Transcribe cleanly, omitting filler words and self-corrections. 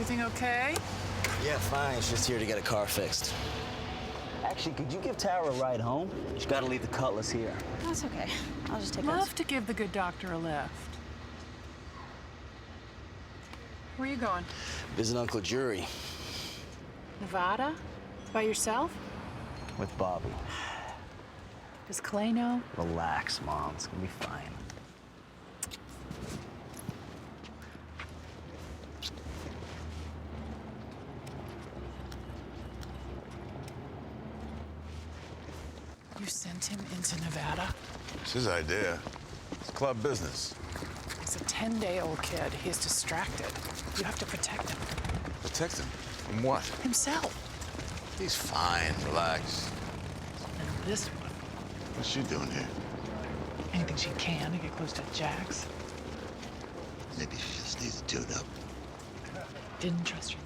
Everything okay? Yeah, fine. She's just here to get a car fixed. Actually, could you give Tara a ride home? She's got to leave the Cutlass here. That's okay. I'll just take Love to give the good doctor a lift. Where are you going? Visit Uncle Jury. Nevada? By yourself? With Bobby. Does Clay know? Relax, Mom. It's gonna be fine. You sent him into Nevada? It's his idea. It's club business. He's a 10-day-old kid. He's distracted. You have to protect him. Protect him from what? Himself. He's fine. Relax. And this one. What's she doing here? Anything she can to get close to Jax. Maybe she just needs to tune up. Didn't trust her